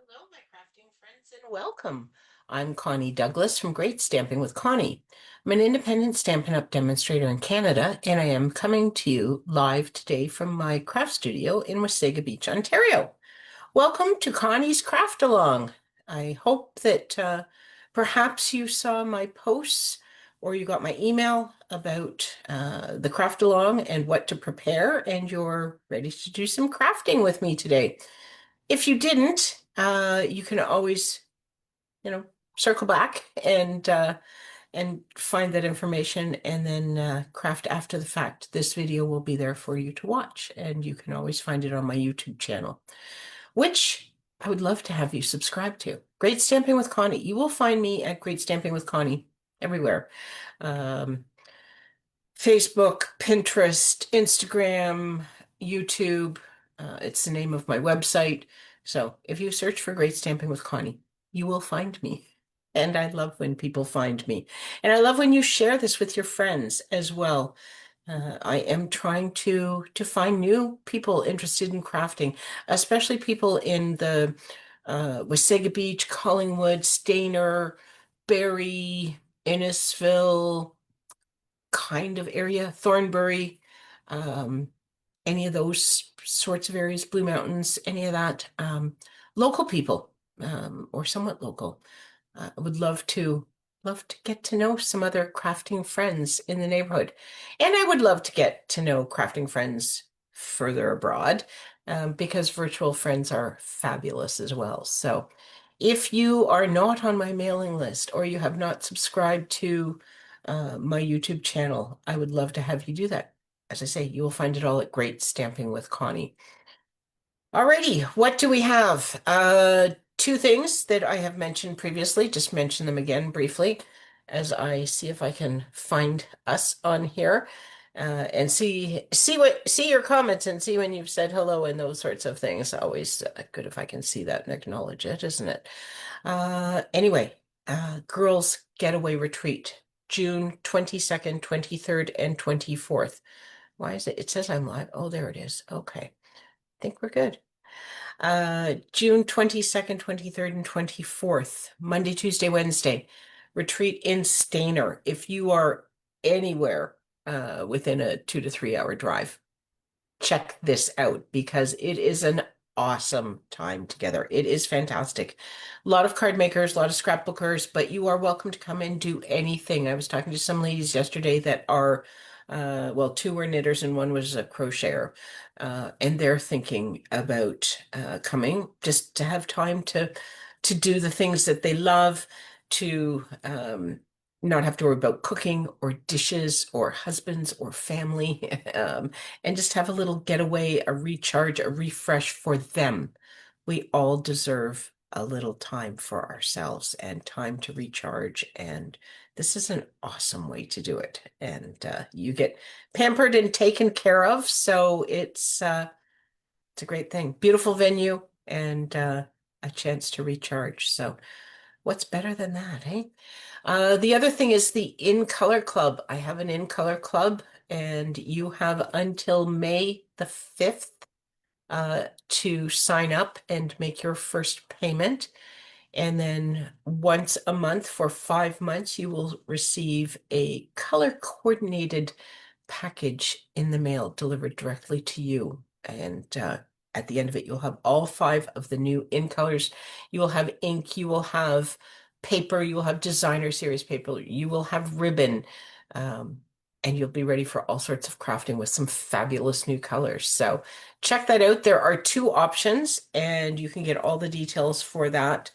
Hello, my crafting friends, and welcome. I'm Connie Douglas from Great Stamping with Connie. I'm an independent Stampin' Up! Demonstrator in Canada, and I am coming to you live today from my craft studio in Wasaga Beach, Ontario. Welcome to Connie's Craft Along. I hope that perhaps you saw my posts or you got my email about the craft along and what to prepare, and you're ready to do some crafting with me today. If you didn't, you can always, you know, circle back and find that information and then craft after the fact. This video will be there for you to watch, and you can always find it on my YouTube channel, which I would love to have you subscribe to. Great Stamping with Connie. You will find me at Great Stamping with Connie everywhere. Um, Facebook, Pinterest, Instagram, YouTube. It's the name of my website. So if you search for Great Stamping with Connie, you will find me. And I love when people find me. And I love when you share this with your friends as well. I am trying to find new people interested in crafting, especially people in the Wasaga Beach, Collingwood, Stayner, Barrie, Innisfil kind of area, Thornbury, um, any of those sorts of areas, Blue Mountains, any of that. Local people, or somewhat local. I would love to get to know some other crafting friends in the neighborhood. And I would love to get to know crafting friends further abroad, because virtual friends are fabulous as well. So if you are not on my mailing list or you have not subscribed to my YouTube channel, I would love to have you do that. As I say, you will find it all at Great Stamping with Connie. Alrighty, what do we have? Two things that I have mentioned previously, just mention them again briefly as I see if I can find us on here, and see your comments and see when you've said hello and those sorts of things. Always good if I can see that and acknowledge it, isn't it? Anyway, Girls Getaway Retreat, June 22nd, 23rd, and 24th. Why is it? It says I'm live. Oh, there it is. Okay. I think we're good. June 22nd, 23rd, and 24th, Monday, Tuesday, Wednesday, retreat in Stayner. If you are anywhere within a 2 to 3 hour drive, check this out because it is an awesome time together. It is fantastic. A lot of card makers, a lot of scrapbookers, but you are welcome to come and do anything. I was talking to some ladies yesterday that are, well, two were knitters and one was a crocheter. And they're thinking about coming just to have time to do the things that they love, to not have to worry about cooking or dishes or husbands or family, and just have a little getaway, a recharge, a refresh for them. We all deserve a little time for ourselves and time to recharge, and this is an awesome way to do it. And you get pampered and taken care of, so it's a great thing. Beautiful venue and a chance to recharge. So what's better than that, eh? The other thing is the In Color Club. I have an In Color Club, and you have until May the 5th to sign up and make your first payment. And then once a month for 5 months, you will receive a color coordinated package in the mail delivered directly to you. And at the end of it, you'll have all five of the new in colors. You will have ink, you will have paper, you will have designer series paper, you will have ribbon, and you'll be ready for all sorts of crafting with some fabulous new colors. So check that out. There are two options, and you can get all the details for that.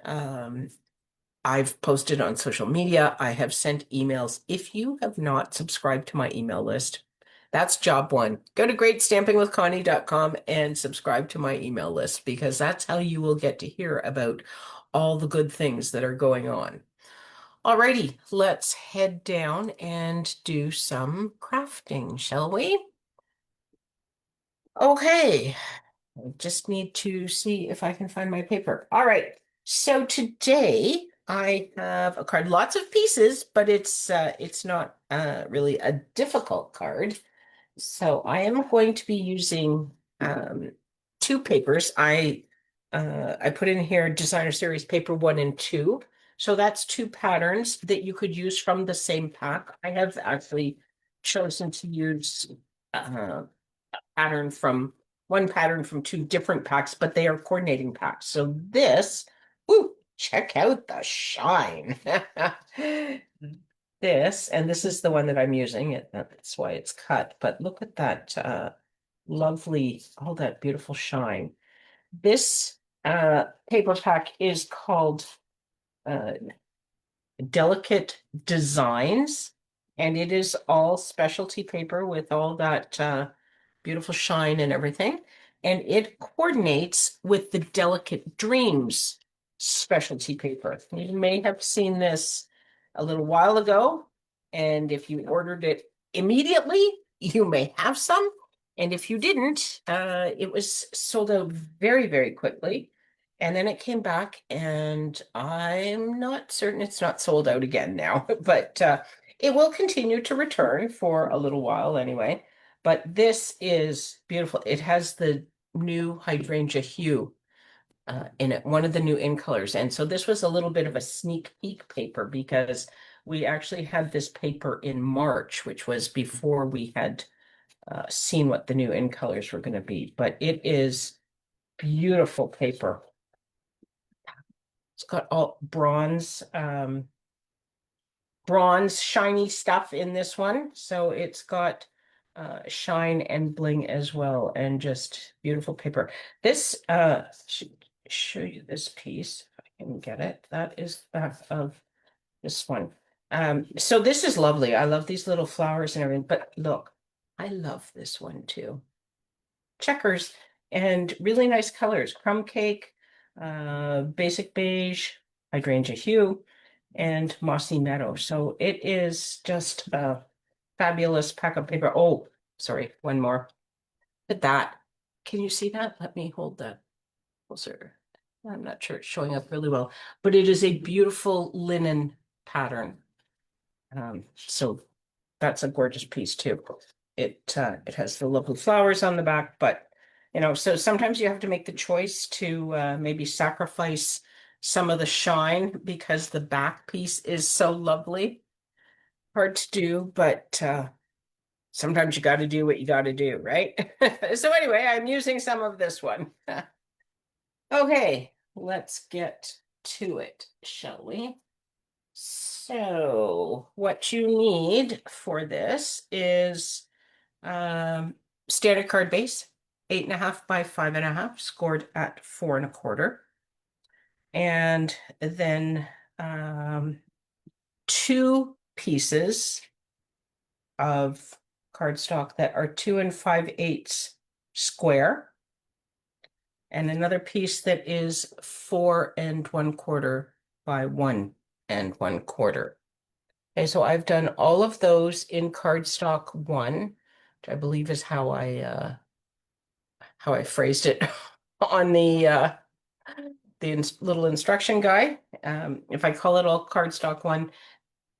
Um, I've posted on social media. I have sent emails. If you have not subscribed to my email list, that's job one. Go to greatstampingwithconnie.com and subscribe to my email list because that's how you will get to hear about all the good things that are going on. Alrighty, let's head down and do some crafting, shall we? Okay, I just need to see if I can find my paper. All right. So today I have a card, lots of pieces, but it's not really a difficult card. So I am going to be using two papers. I I put in here designer series paper 1 and 2. So that's 2 patterns that you could use from the same pack. I have actually chosen to use pattern from one pattern from 2 different packs, but they are coordinating packs. So this, ooh, check out the shine. This is the one that I'm using. That's why it's cut. But look at that lovely, all that beautiful shine. This paper pack is called uh, Delicate Designs, and it is all specialty paper with all that beautiful shine and everything. And it coordinates with the Delicate Dreams specialty paper. You may have seen this a little while ago, and if you ordered it immediately, you may have some. And if you didn't, it was sold out very, very quickly. And then it came back, and I'm not certain it's not sold out again now, but it will continue to return for a little while anyway. But this is beautiful. It has the new hydrangea hue in it, one of the new in colors. And so this was a little bit of a sneak peek paper because we actually had this paper in March, which was before we had seen what the new in colors were going to be. But it is beautiful paper. It's got all bronze shiny stuff in this one. So it's got shine and bling as well, and just beautiful paper. This should show you this piece if I can get it. That is that of this one. So this is lovely. I love these little flowers and everything, but look, I love this one too. Checkers and really nice colors. Crumb cake, basic beige, hydrangea hue, and mossy meadow. So it is just a fabulous pack of paper. Oh, sorry, one more. Look at that. Can you see that? Let me hold that closer. I'm not sure it's showing up really well, but it is a beautiful linen pattern. So that's a gorgeous piece too. It has the lovely flowers on the back, but so sometimes you have to make the choice to maybe sacrifice some of the shine because the back piece is so lovely. Hard to do, but sometimes you got to do what you got to do, right? So anyway, I'm using some of this one. Okay, let's get to it, shall we? So what you need for this is standard card base, 8.5 by 5.5, scored at 4.25. And then 2 pieces of cardstock that are 2 5/8 square, and another piece that is 4 1/4 by 1 1/4. Okay, so I've done all of those in cardstock 1, which I believe is how I phrased it on the little instruction guide. If I call it all cardstock 1,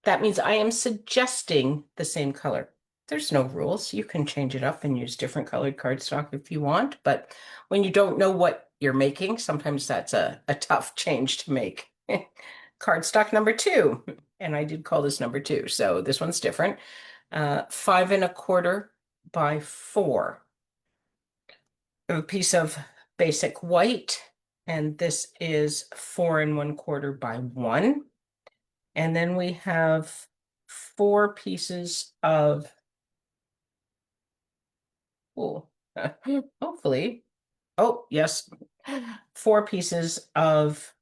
that means I am suggesting the same color. There's no rules. You can change it up and use different colored cardstock if you want, but when you don't know what you're making, sometimes that's a tough change to make. Cardstock number 2, and I did call this number 2, so this one's different. 5 1/4 by 4. A piece of basic white, and this is 4 1/4 by 1. And then we have 4 pieces of, oh, hopefully, oh, yes, 4 pieces of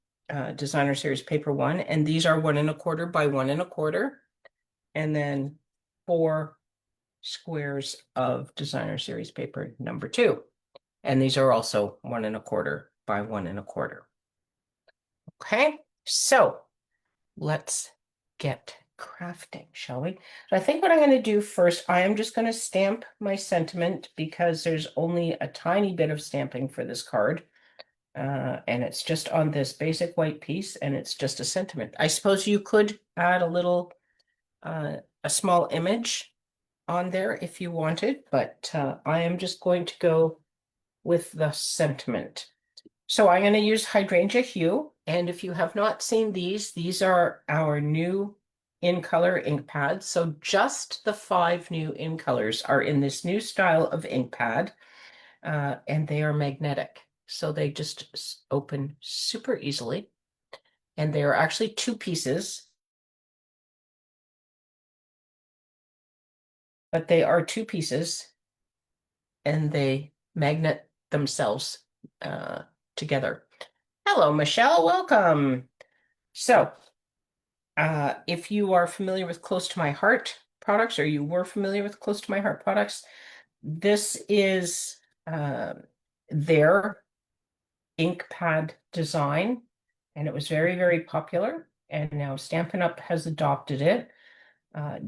designer series paper 1, and these are 1 1/4 by 1 1/4, and then 4 squares of designer series paper number 2, and these are also 1 1/4 by 1 1/4. Okay, so let's get crafting, shall we? So I think what I'm going to do first, I am just going to stamp my sentiment because there's only a tiny bit of stamping for this card. And it's just on this basic white piece, and it's just a sentiment. I suppose you could add a small image on there if you wanted, but I am just going to go with the sentiment. So I'm going to use Hydrangea Hue, and if you have not seen these are our new in color ink pads. So just the 5 new in colors are in this new style of ink pad, and they are magnetic. So they just open super easily, and they are actually 2 pieces, but they are 2 pieces, and they magnet themselves together. Hello, Michelle, welcome. So, if you are familiar with Close to My Heart products, or you were familiar with Close to My Heart products, this is their ink pad design, and it was very, very popular. And now Stampin' Up! Has adopted it.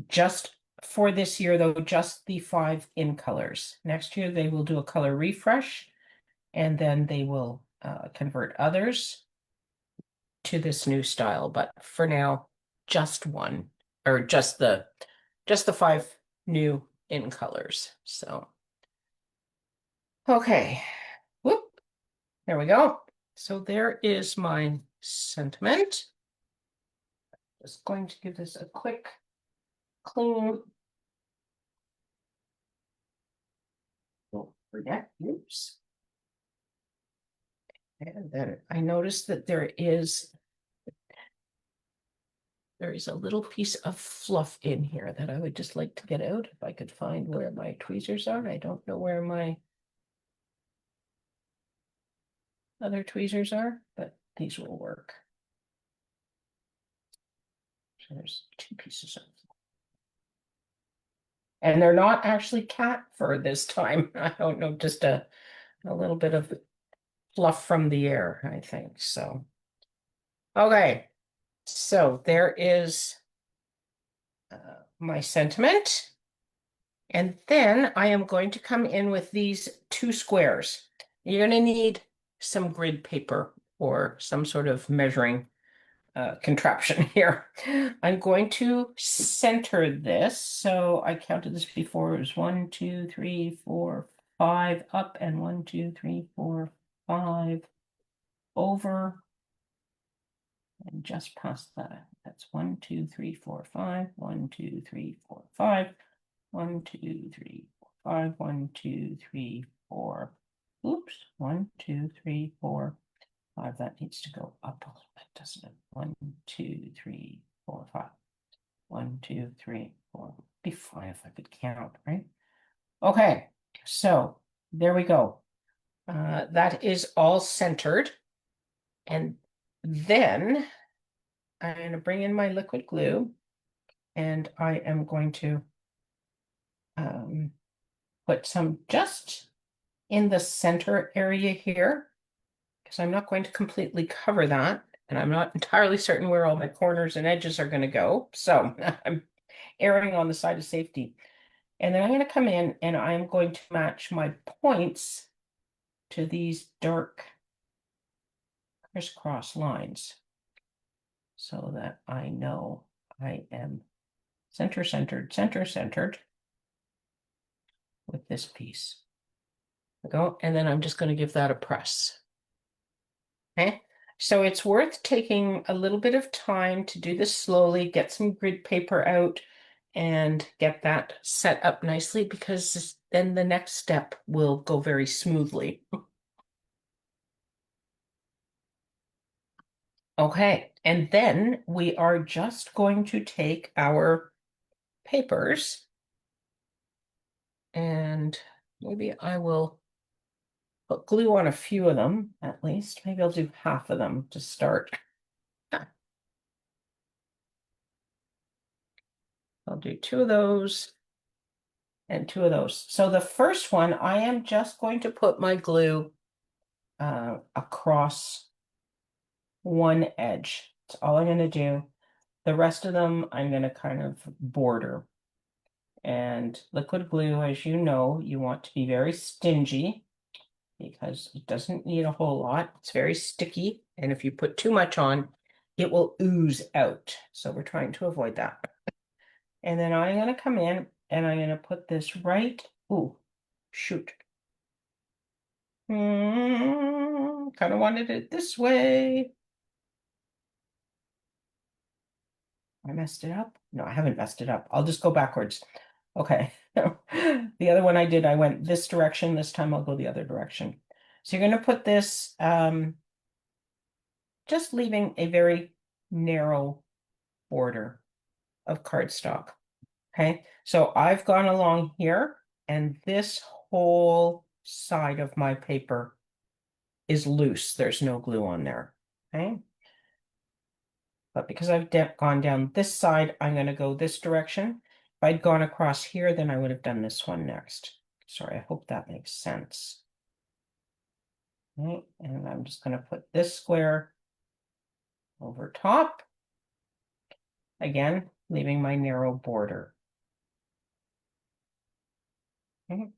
Just for this year, though, just the 5 in colors. Next year, they will do a color refresh, and then they will convert others to this new style. But for now, just one, or just the 5 new in colors. So, okay, whoop, there we go. So there is my sentiment. Just going to give this a quick clean. Don't forget, oops. And then I noticed that there is a little piece of fluff in here that I would just like to get out if I could find where my tweezers are. I don't know where my other tweezers are, but these will work. So there's 2 pieces of, and they're not actually cat fur this time. I don't know, just a little bit of fluff from the air, I think. So, okay, so there is my sentiment. And then I am going to come in with these 2 squares. You're going to need some grid paper or some sort of measuring contraption here. I'm going to center this. So I counted this before. It was 1, 2, 3, 4, 5 up, and 1, 2, 3, 4, 5 over, and just past that. That's 1, 2, 3, 4, 5. 1, 2, 3, 4, 5. 1, 2, 3, 4, 5. 1, 2, 3, 4. Oops. 1, 2, 3, 4, 5. That needs to go up a little bit, doesn't it? 1, 2, 3, 4, 5. 1, 2, 3, 4. Be fine if I could count, right? Okay, so there we go. That is all centered. And then I'm going to bring in my liquid glue, and I am going to put some just in the center area here, because I'm not going to completely cover that, and I'm not entirely certain where all my corners and edges are going to go. So I'm erring on the side of safety. And then I'm going to come in and I'm going to match my points to these dark crisscross lines so that I know I am center-centered with this piece. Go, and then I'm just going to give that a press. Okay, so it's worth taking a little bit of time to do this slowly, get some grid paper out, and get that set up nicely, because then the next step will go very smoothly. Okay, and then we are just going to take our papers, and maybe I will put glue on a few of them at least. Maybe I'll do half of them to start. I'll do 2 of those and 2 of those. So the first one, I am just going to put my glue across one edge. That's all I'm going to do. The rest of them, I'm going to kind of border. And liquid glue, as you know, you want to be very stingy because it doesn't need a whole lot. It's very sticky. And if you put too much on, it will ooze out. So we're trying to avoid that. And then I'm going to come in and I'm going to put this right, ooh, shoot. Kind of wanted it this way. I messed it up? No, I haven't messed it up. I'll just go backwards. Okay. The other one I did, I went this direction. This time I'll go the other direction. So you're going to put this, just leaving a very narrow border of cardstock. Okay. So I've gone along here, and this whole side of my paper is loose. There's no glue on there. Okay. But because I've gone down this side, I'm going to go this direction. If I'd gone across here, then I would have done this one next. Sorry, I hope that makes sense. Okay, and I'm just going to put this square over top. Again, leaving my narrow border. Okay.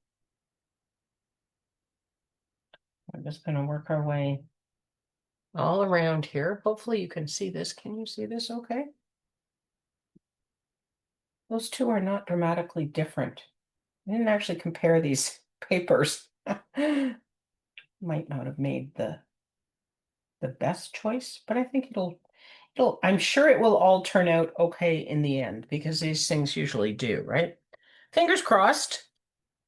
I'm just going to work our way all around here. Hopefully you can see this. Can you see this okay? Those two are not dramatically different. I didn't actually compare these papers. Might not have made the best choice, but I think I'm sure it will all turn out okay in the end, because these things usually do, right? Fingers crossed.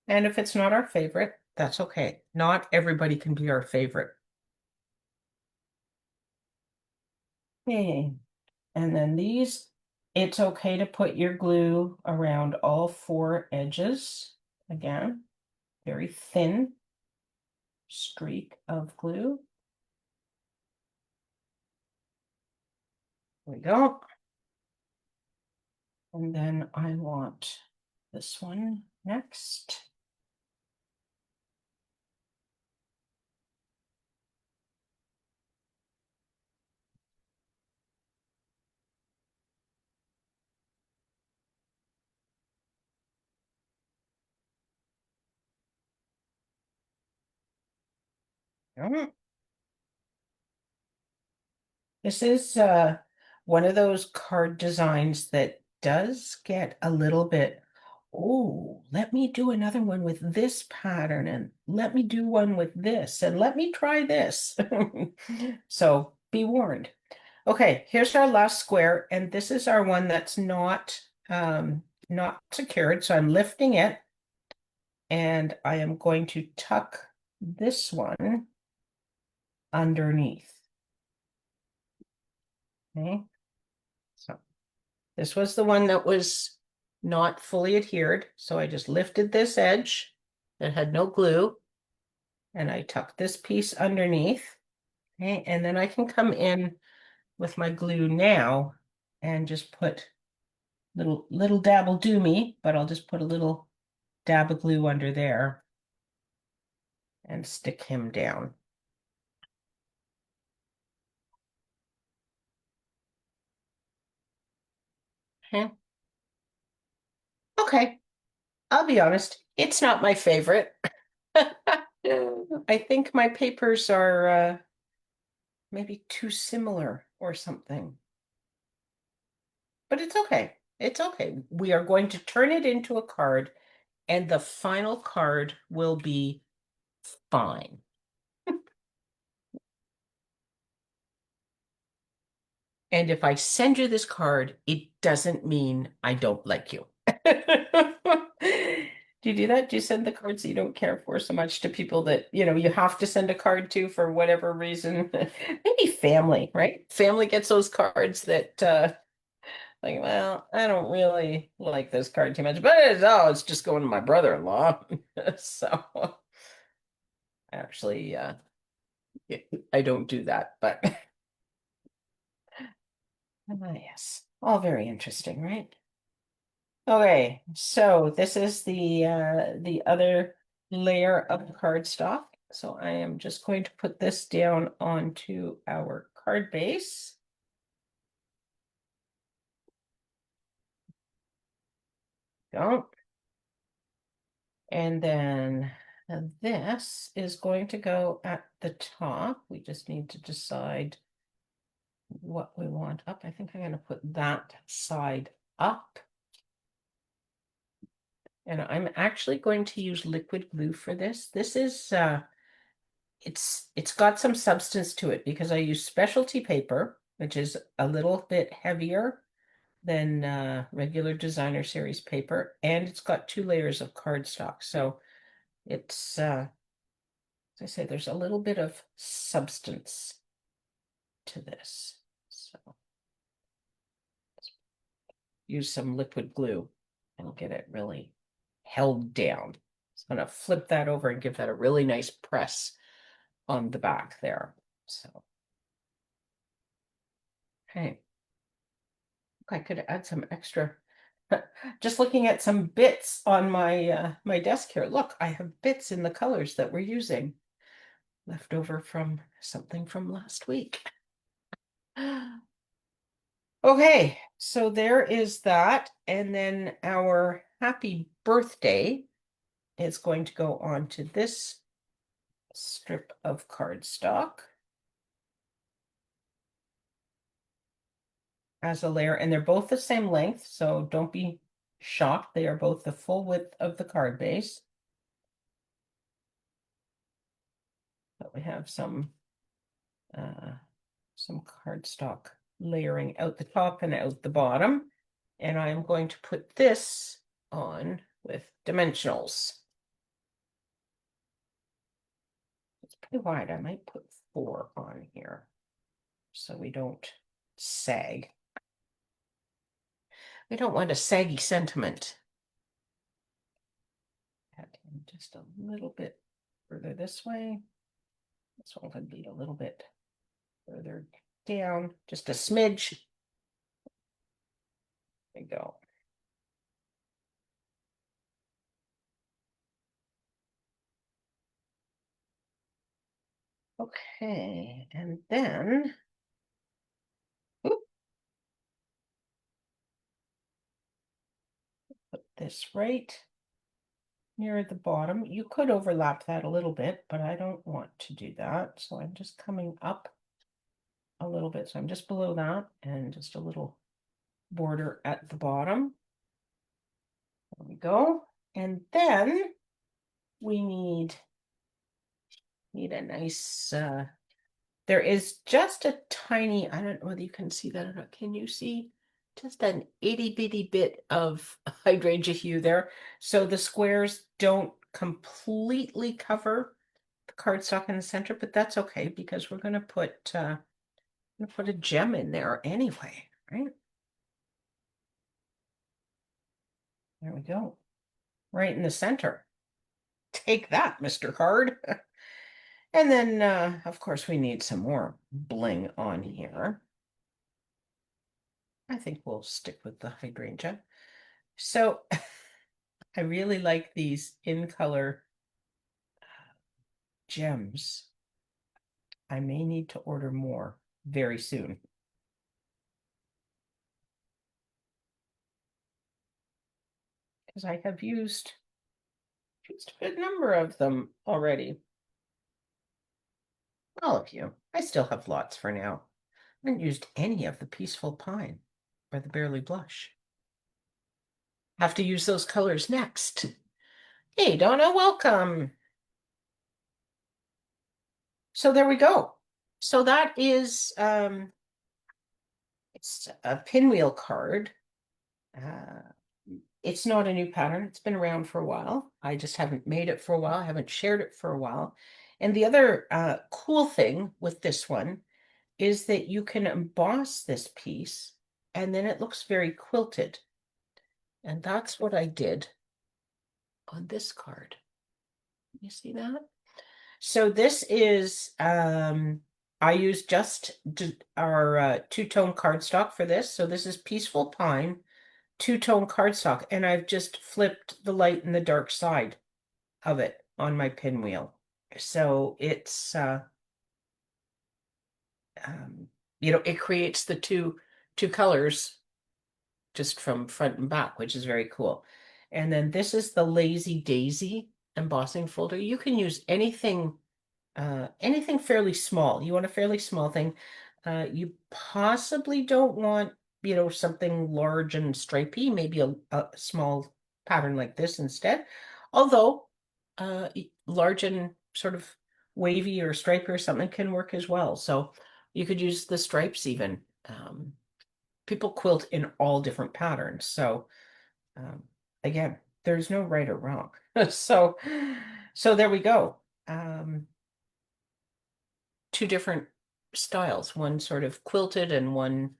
And if it's not our favorite, that's okay. Not everybody can be our favorite. Okay. And then these, it's okay to put your glue around all four edges. Again, very thin streak of glue. There we go. And then I want this one next. Mm. This is one of those card designs that does get a little bit, oh, let me do another one with this pattern, and let me do one with this, and let me try this. So be warned. Okay, here's our last square, and this is our one that's not secured. So I'm lifting it, and I am going to tuck this one underneath. Okay, so this was the one that was not fully adhered. So I just lifted this edge that had no glue, and I tucked this piece underneath. Okay, and then I can come in with my glue now and just put little dab will do me, but I'll just put a little dab of glue under there and stick him down. Okay. Okay, I'll be honest, it's not my favorite. I think my papers are maybe too similar or something. But it's okay. It's okay. We are going to turn it into a card, and the final card will be fine. And if I send you this card, it doesn't mean I don't like you. Do you do that? Do you send the cards that you don't care for so much to people that, you have to send a card to for whatever reason? Maybe family, right? Family gets those cards that like, well, I don't really like this card too much, but it's just going to my brother-in-law. So actually, I don't do that, but yes, all very interesting, right? Okay, so this is the other layer of cardstock. So I am just going to put this down onto our card base. Don't. And then this is going to go at the top. We just need to decide what we want up. I think I'm going to put that side up. And I'm actually going to use liquid glue for this. This is it's got some substance to it because I use specialty paper, which is a little bit heavier than regular designer series paper, and it's got 2 layers of cardstock. So it's as I say, there's a little bit of substance to this. So use some liquid glue and get it really held down. So I'm gonna flip that over and give that a really nice press on the back there. So, okay. I could add some extra. Just looking at some bits on my my desk here. Look, I have bits in the colors that we're using, left over from something from last week. Okay, so there is that, and then our happy birthday is going to go on to this strip of cardstock as a layer, and they're both the same length, so don't be shocked. They are both the full width of the card base. But we have some cardstock layering out the top and out the bottom. And I'm going to put this on with dimensionals. It's pretty wide. I might put 4 on here so we don't sag. We don't want a saggy sentiment. Add in just a little bit further this way. This one could be a little bit further down, just a smidge. There you go. Okay, and then put this right near the bottom. You could overlap that a little bit, but I don't want to do that. So I'm just coming up a little bit. So I'm just below that and just a little border at the bottom. There we go. And then we need a nice, there is just a tiny, I don't know whether you can see that or not. Can you see? Just an itty bitty bit of hydrangea hue there. So the squares don't completely cover the cardstock in the center, but that's okay because we're going to put a gem in there anyway, right? There we go. Right in the center. Take that, Mr. Card. And then, of course, we need some more bling on here. I think we'll stick with the hydrangea. So I really like these in color gems. I may need to order more very soon. Because I have used a good number of them already. All of you. I still have lots for now. I haven't used any of the Peaceful Pine or the Barely Blush. Have to use those colors next. Hey, Donna, welcome. So there we go. So that is it's a pinwheel card. It's not a new pattern. It's been around for a while. I just haven't made it for a while. I haven't shared it for a while. And the other cool thing with this one is that you can emboss this piece and then it looks very quilted. And that's what I did on this card. You see that? So this is, I use just our two-tone cardstock for this. So this is Peaceful Pine, two-tone cardstock. And I've just flipped the light and the dark side of it on my pinwheel. So it's, it creates the two colors just from front and back, which is very cool. And then this is the Lazy Daisy embossing folder. You can use anything fairly small. You want a fairly small thing. You possibly don't want, something large and stripy, maybe a small pattern like this instead. Although large and sort of wavy or stripy or something can work as well. So you could use the stripes even. People quilt in all different patterns. So um, again, there's no right or wrong. So, so there we go. Two different styles, one sort of quilted and one,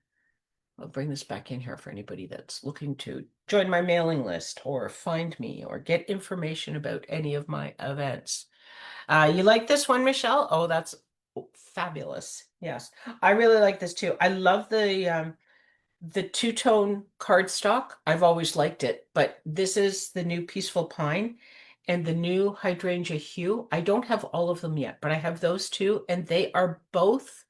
I'll bring this back in here for anybody that's looking to join my mailing list or find me or get information about any of my events. You like this one, Michelle? Oh, that's fabulous. Yes, I really like this too. I love the two-tone cardstock. I've always liked it, but this is the new Peaceful Pine and the new Hydrangea Hue. I don't have all of them yet, but I have those two, and they are both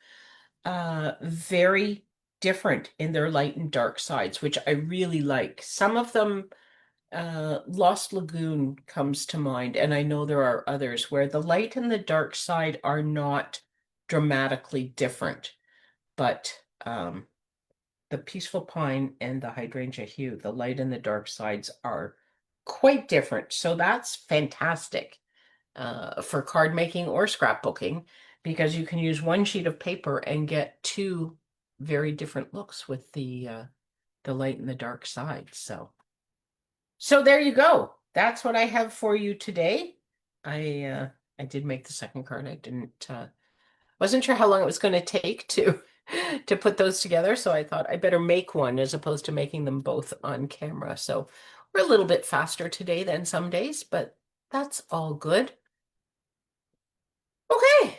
very different in their light and dark sides, which I really like. Some of them, Lost Lagoon comes to mind, and I know there are others where the light and the dark side are not dramatically different, but the Peaceful Pine and the Hydrangea Hue, the light and the dark sides are quite different. So that's fantastic for card making or scrapbooking because you can use one sheet of paper and get two very different looks with the light and the dark side. So there you go. That's what I have for you today. I did make the second card. I didn't wasn't sure how long it was going to take to to put those together, so I thought I better make one as opposed to making them both on camera. So we're a little bit faster today than some days, but that's all good. Okay.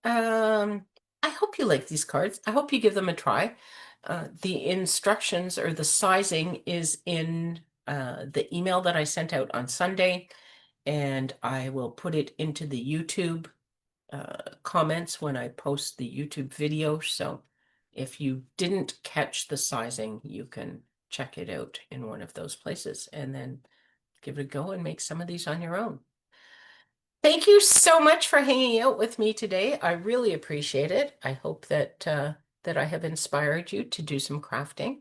I hope you like these cards. I hope you give them a try. The instructions or the sizing is in the email that I sent out on Sunday, and I will put it into the YouTube comments when I post the YouTube video. So if you didn't catch the sizing, you can check it out in one of those places and then give it a go and make some of these on your own. Thank you so much for hanging out with me today. I really appreciate it. I hope that I have inspired you to do some crafting,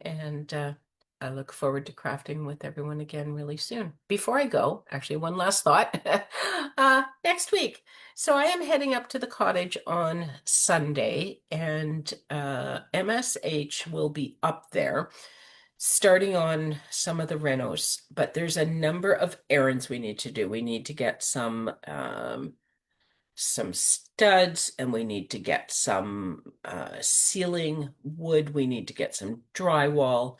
and I look forward to crafting with everyone again really soon. Before I go, actually, one last thought. Next week. So I am heading up to the cottage on Sunday, and MSH will be up there starting on some of the renos, but there's a number of errands we need to do. We need to get some studs, and we need to get some ceiling wood. We need to get some drywall.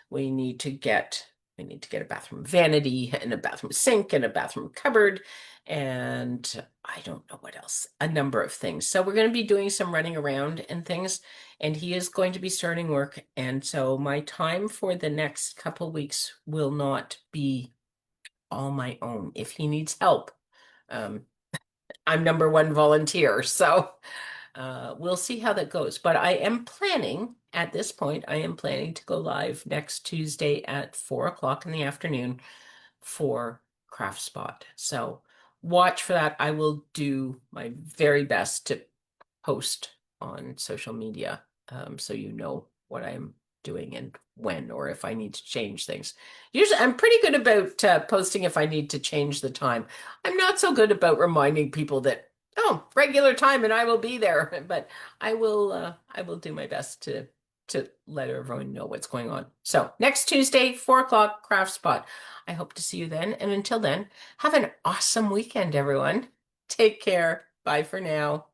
We need to get a bathroom vanity and a bathroom sink and a bathroom cupboard, and I don't know what else, a number of things. So we're going to be doing some running around and things, and he is going to be starting work. And so my time for the next couple weeks will not be all my own. If he needs help, um, I'm number one volunteer. So we'll see how that goes. But I am planning, at this point, I am planning to go live next Tuesday at 4 o'clock in the afternoon for Craft Spot. So watch for that. I will do my very best to post on social media, so you know what I'm doing and when, or if I need to change things. Usually, I'm pretty good about posting if I need to change the time. I'm not so good about reminding people that, oh, regular time and I will be there. But I will do my best to let everyone know what's going on. So next Tuesday, 4 o'clock, Craft Spot. I hope to see you then. And until then, have an awesome weekend, everyone. Take care. Bye for now.